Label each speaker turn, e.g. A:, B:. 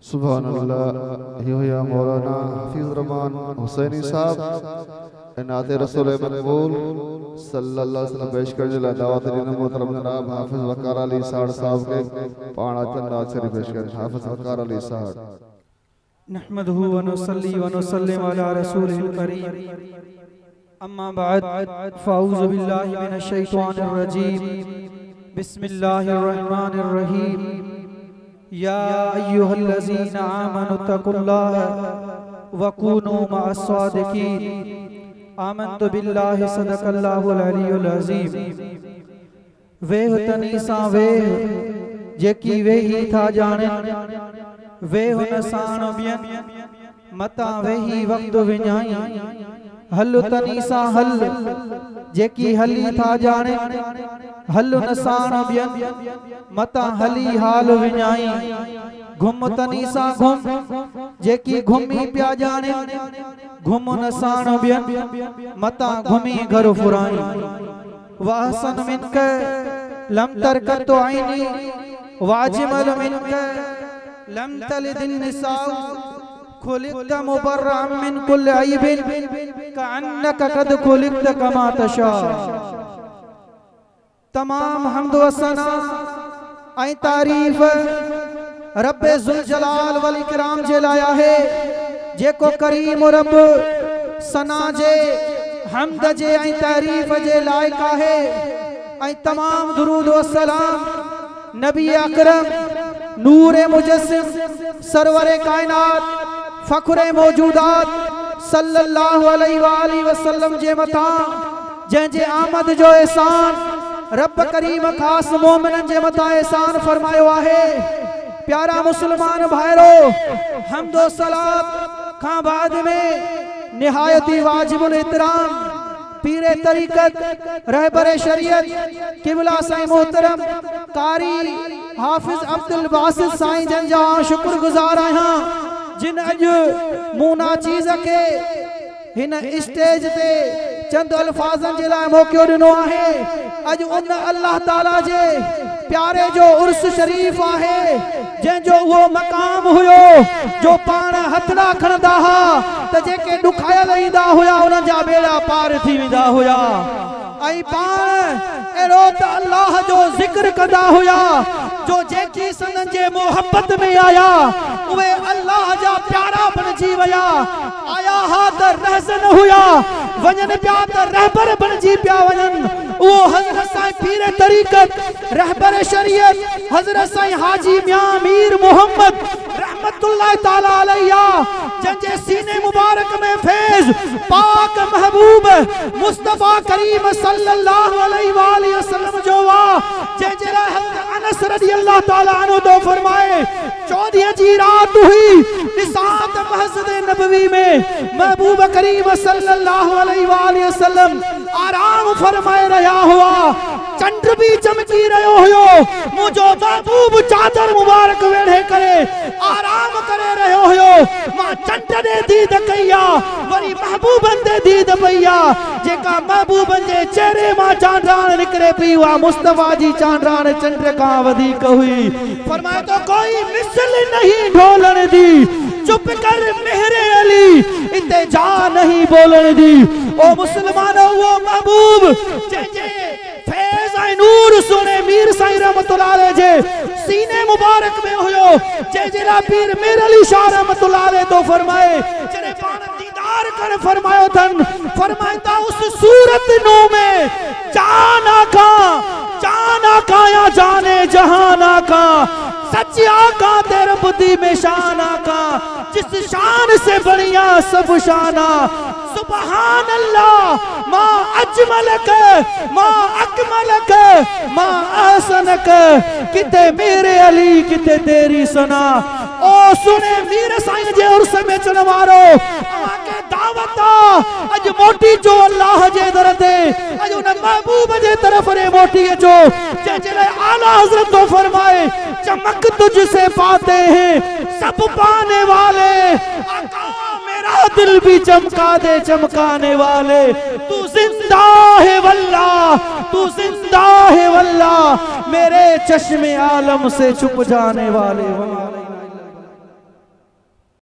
A: सुभानअल्लाह। या मौलाना हफीज रहमान हुसैनी साहब नाते रसूल मकबूल सल्लल्लाहु अलैहि वसल्लम पेश कर जिला दावत दीन मोहतरम जनाब हाफिज वकार अली साहब साहब के पाना चंदा शरीफ पेश कर हाफिज वकार अली साहब।
B: नहमदुहु व नुसल्ली व नुसल्लिम अला रसूलिल करीम अम्मा बाद फ़अऊज़ु बिल्लाहि मिनश शैतानिर रजीम बिस्मिल्लाहिर रहमानिर रहीम या अय्युहल्लज़ीना आमनुत्तकुल्लाह व कूनू मअस सादिकीन आमन्तु बिल्लाहि सदक़ल्लाहुल अलियुल अज़ीम। वेह तनीसा वेह जेकी वेही था जाने वेह नसान बियन मता वेही वक्त विञाई हल तनीसा हल जेकी हली था जाने हल नसान बियन मता हली हाल विञाई घुम तनीसा घुम जेकी घुमी प्या जाने घुम नसान बियन मता घुमी घर फुराई वाहसन मिनक लम तरकत आईनी वाजिमल मिनक लम तलिदिन निसाउ खुलिक़त मुबर्रअम मिन कुल्लि ऐबिन कअन्नका क़द खुलिक़त कमा तशा। तमाम हम्द व सना ऐं तारीफ रब्बे ज़ुल जलाल वल इकराम जे लाया है जेको करीम रब सना जे हम्द जे ऐं तारीफ जे लायक है। ऐं तमाम दुरूद व सलाम नबी अकरम नूरे मुजस्सिम सरवरे कायनात फखरे मौजूदात सल्लल्लाहु अलैहि वसल्लम जे मथा जंहिंजे आमद जो एहसान रब करीम खास मोमिनन जे मथा एहसान फरमायो आहे। प्यारा मुसलमान भाइरो हम्दो सलात खां बाद में निहायती वाजिबुल एहतराम पीरे तरीक़त रहबरे शरीयत किबला साईं मोहतरम कारी हाफिज अब्दुल बासित साईं जन जा शुक्रगुजार आहियां जिन अज मूना चीज़ के हिन स्टेज ते चंद अल्फाजन जे लाइ मौक़ो ॾिनो आहे। अज उन अल्लाह ताला जे प्यारे जो उर्स शरीफ आहे जंहिंजो वो मकाम हुयो जो पाण हथड़ा खणंदा हा त जेके ॾुखायल ईंदा हुया उन्हनि जा बेड़ा पार थी वेंदा हुया। ऐं पाण अहिड़ो त अल्लाह जो ज़िक्र कंदा हुया जो जेकी सनन जे मोहब्बत में आया उहे अल्लाह जा प्यारा बणजी विया। आया हा त रहज़न हुया वञन पिया त रहबर बणजी पिया वञन। उहो हज़रत साईं पीर तरीक़त रहबर शरीयत हज़रत साईं हाजी मियां मीर मोहम्मद रहमतुल्लाह ताला अलैया जंहिंजे सीने मुबारक में फैज़ पाक महबूब मुस्तफ़ा करीम सल्लल्लाहु अलैहि वसल्लम जो वा जंहिंजे लाइ हज़रत अनस रज़ियल्लाहु ताला अन्हु तो फरमाए 14 जी रात हुई निसात मस्जिद नबवी में महबूब करीम सल्लल्लाहु अलैहि वसल्लम आराम फरमाए रहा हुआ चंद्र भी चमकी रहो हुयो मुझो महबूब चादर मुबारक वेढ़े करे आराम करे रहो हुयो मां चंद्र दे दीद कईया वरी महबूबन दे दीद पईया जेका महबूबन जे चेहरे मां चांदरान निकरे पई वा मुस्तफा जी चांदरान चंद्र का वधिक हुई। फरमाए तो कोई मिसल नहीं ढोलन दी चुप कर मेरे अली इते जा नहीं बोलन दी। ओ मुसलमानो वो महबूब जे फैज़ ऐं नूर सुने मीर साईं रहमतुल्लाह अलैह जे सीने मुबारक में हुयो जे ला पीर मेर अली शाह रहमतुल्लाह अलैह तो फरमाए जने पाण दीदार कर फरमायो थन फरमाइंदा उस सूरत नो में जाना का या जाने जहाना का सच्ची आका तेरे बुद्धि में शान आका जिस शान से बढ़िया सब शाना सुबहान अल्लाह माँ अजमलक माँ अकमलक माँ ahsanक किते मेरे अली किते तेरी सना। ओ सुने मीर साईं जे उर्स में चन वारो आके दावत अज मोटी जो अल्लाह जे दर ते अज उन महबूब जे तरफ रे मोटी जो जे आला हजरत तो फरमाए चमक तुझसे पाते हैं सब पाने वाले आका मेरा दिल भी चमका दे चमकाने वाले तू जिंदा है वल्लाह मेरे चश्मे आलम से छुप जाने वाले।